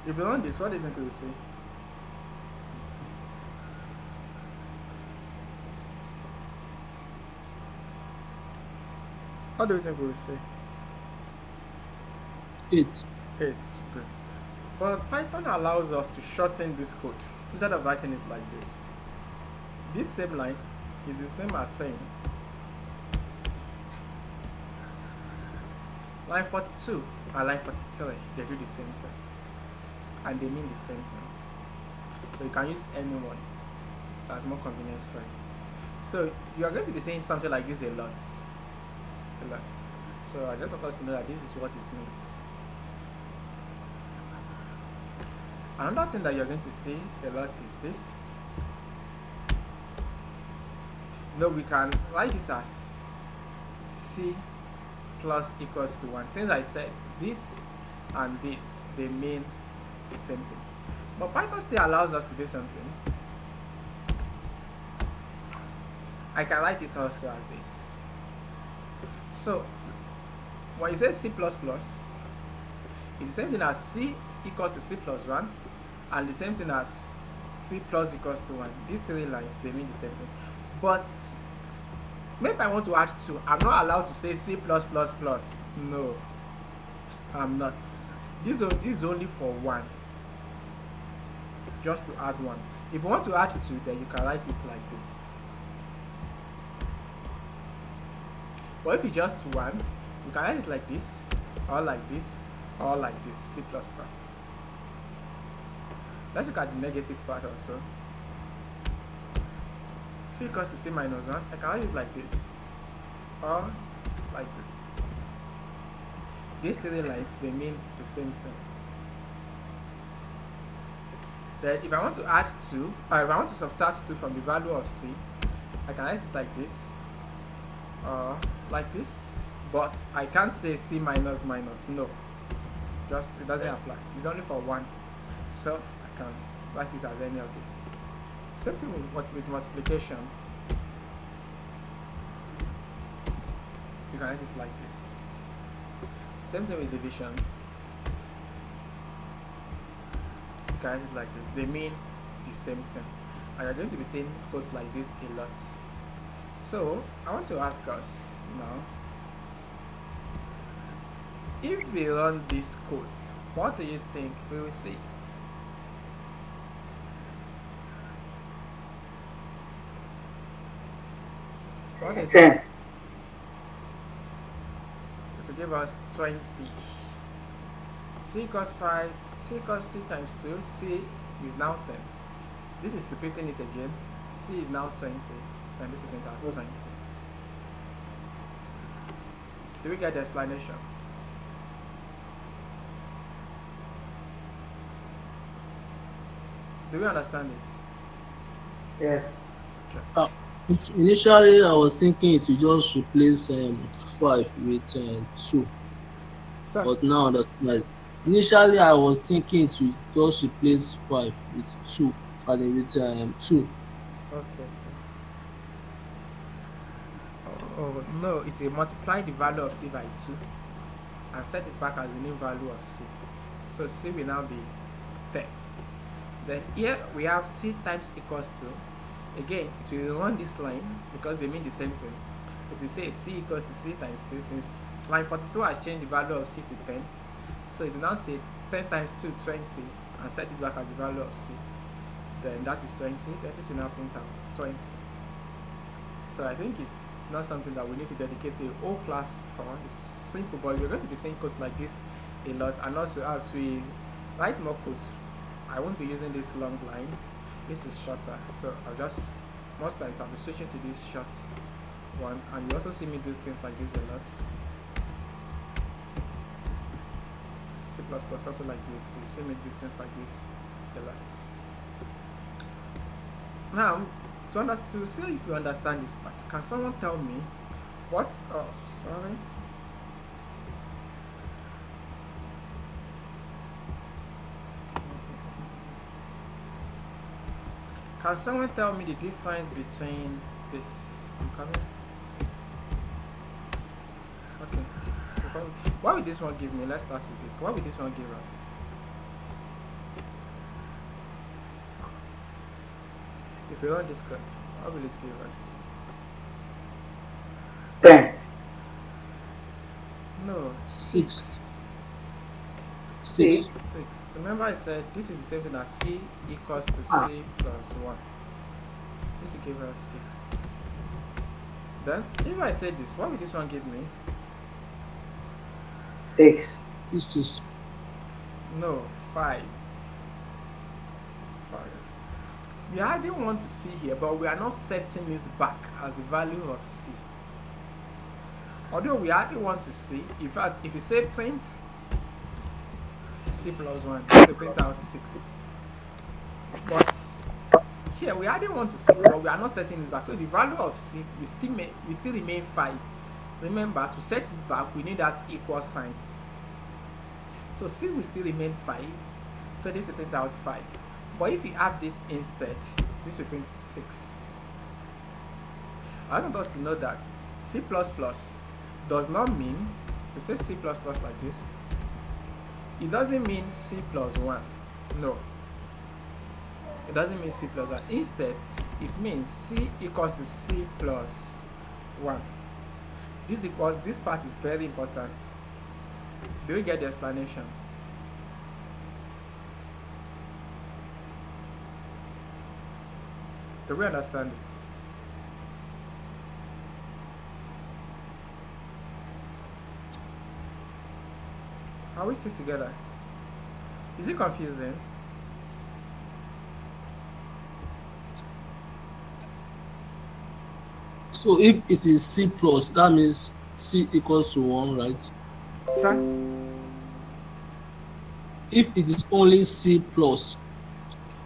If you run this, what do you think we will see? What do you think we will see? 8. 8. Good. But Python allows us to shorten this code instead of writing it like this. This same line is the same as saying line 42 and line 43. They do the same thing. And they mean the same thing. So you can use any one that's more convenient for you. So you are going to be saying something like this a lot. A lot. So I just want us to know that this is what it means. Another thing that you're going to see a lot is this. No, we can write this as C plus equals to 1. Since I said this and this, they mean the same thing. But Python still allows us to do something. I can write it also as this. So when you say C++, it's the same thing as C equals to C plus 1 and the same thing as C plus equals to 1. These three lines, they mean the same thing. But maybe I want to add 2. I'm not allowed to say C plus plus plus. No, I'm not. This is only for 1. Just to add 1. If you want to add 2, then you can write it like this. But if it's just 1, you can write it like this, or like this, or like this, C++. Let's look at the negative part also. C equals to C minus 1. I can write it like this, or like this. These three lines, they mean the same thing. Then if I want to add 2, or if I want to subtract 2 from the value of C, I can write it like this, or like this. But I can't say C minus minus, no. Just, it doesn't apply. It's only for 1. So I can write it as any of this. Same thing with multiplication. You can write it like this. Same thing with division. You can write it like this. They mean the same thing. And you're going to be seeing codes like this a lot. So I want to ask us now, if we run this code, what do you think we will see? What is 10. This will give us 20. C equals 5, C equals C times 2, C is now 10. This is repeating it again. C is now 20, and this will print out 20. Do we get the explanation? Do we understand this? Yes. Uh, Initially, I was thinking it will just replace 5 with 2, So, but now that's like initially I was thinking it will just replace 5 with 2, as in with 2. okay. Oh, no, it will multiply the value of C by 2 and set it back as the new value of C. So C will now be 10. Then here we have C times equals to, again, it will run this line because they mean the same thing. It will say C equals to C times 2. Since line 42 has changed the value of C to 10, so it will now say 10 times 2, 20, and set it back as the value of C. Then that is 20. Then this will now print out 20. So I think it's not something that we need to dedicate a whole class for. It's simple, but we're going to be seeing codes like this a lot. And also, as we write more codes, I won't be using this long line. This is shorter, so I'll just, most times I'll be switching to this short one. And you also see me do things like this a lot. C++, something like this. You see me do things like this a lot. Now, to see if you understand this part, can someone tell me what? Oh, sorry. Can someone tell me the difference between this? I'm coming. Okay. What will this one give me? Let's start with this. What will this one give us? If we run this code, what will it give us? 10. No, 6. 6. 6. Remember I said this is the same thing as C equals to C plus 1. This will give us 6. Then, if I say this, what will this one give me? 6. This is No, 5. 5. We hardly want to see here, but we are not setting it back as the value of C. Although we hardly want to see, in fact, if you say print C plus 1, it will print out 6. But here we hardly want to 6, but we are not setting it back. So the value of C will still remain 5. Remember, to set it back, we need that equal sign. So C will still remain 5. So this will print out 5. But if we have this instead, this will print 6. I want us to know that C++ does not mean, if we say C++ like this, it doesn't mean C plus 1. No. It doesn't mean C plus 1. Instead, it means C equals to C plus 1. This part is very important. Do you get the explanation? Do we understand it? Are we still together? Is it confusing? so if it is C plus, that means C equals to 1, right? Sir? If it is only C plus,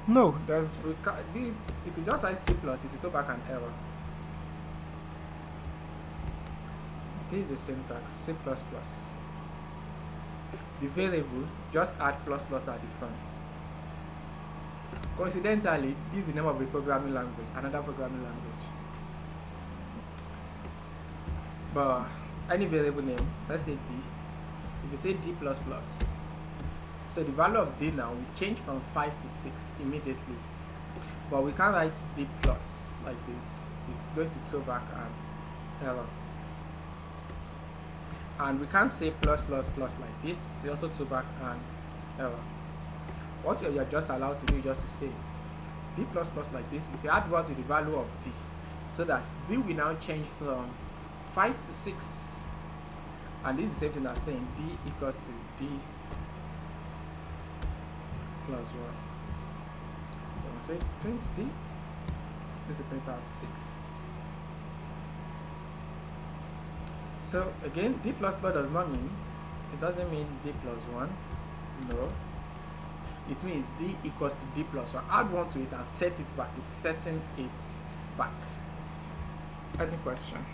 No, if you just write C plus, it is so back an error. This is the syntax, C++. The variable, just add plus plus at the front. Coincidentally, this is the name of a programming language, another programming language. But any variable name, let's say D. If you say D++, so the value of D now will change from 5 to 6 immediately. But we can't write D plus like this. It's going to throw back an error. And we can't say plus plus plus like this. It's also throw back an error. What you're just allowed to do is just to say D plus plus like this. It will add 1 to the value of D. So that D will now change from 5 to 6. And this is the same thing as saying D equals to D plus 1. So I say print D This will print out 6. So again, d plus plus does not mean, it doesn't mean d plus 1. No. It means d equals to d plus 1. Add 1 to it and set it back. It's setting it back. Any question?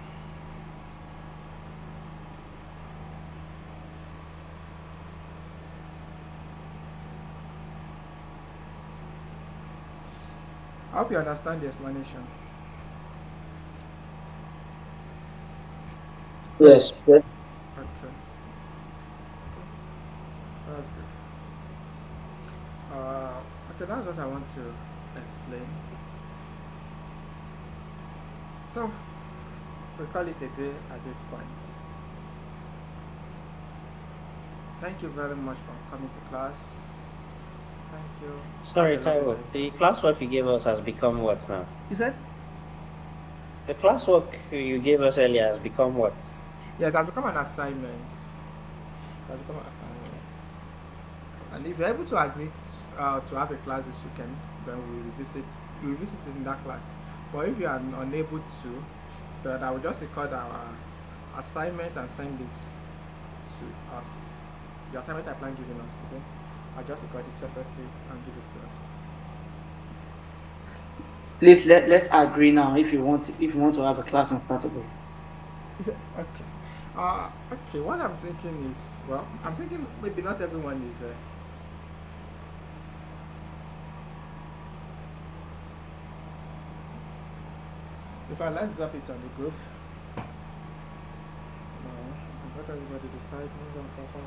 I hope you understand the explanation. Yes, yes. Okay. That's good. Okay, that's what I want to explain. So, we call it a day at this point. Thank you very much for coming to class. Thank you. Sorry, Have a lovely Taiwo. night. The classwork you gave us has become what now? You said? The classwork you gave us earlier has become what? Yeah, it has become an assignment. It has become an assignment. And if you're able to agree to have a class this weekend, then we revisit it in that class. But if you are unable to, then I will just record our assignment and send it to us. The assignment I plan giving us today, I'll just record it separately and give it to us. Please let's agree now if you want to have a class on Saturday. Is it okay? Okay. What I'm thinking is, well, I'm thinking maybe not everyone is. If I let's drop it on the group. Let everybody decide who's on for how.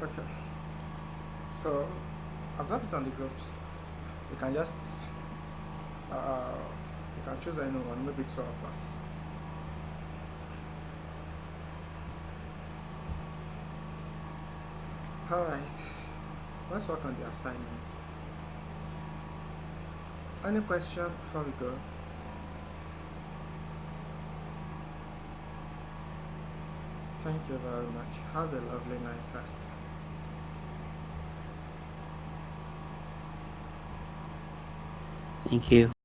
Okay. So I've dropped it on the groups. You can just you can choose anyone, maybe 2 of us. Alright. Let's work on the assignment. Any question before we go? Thank you very much. Have a lovely night's rest. Thank you.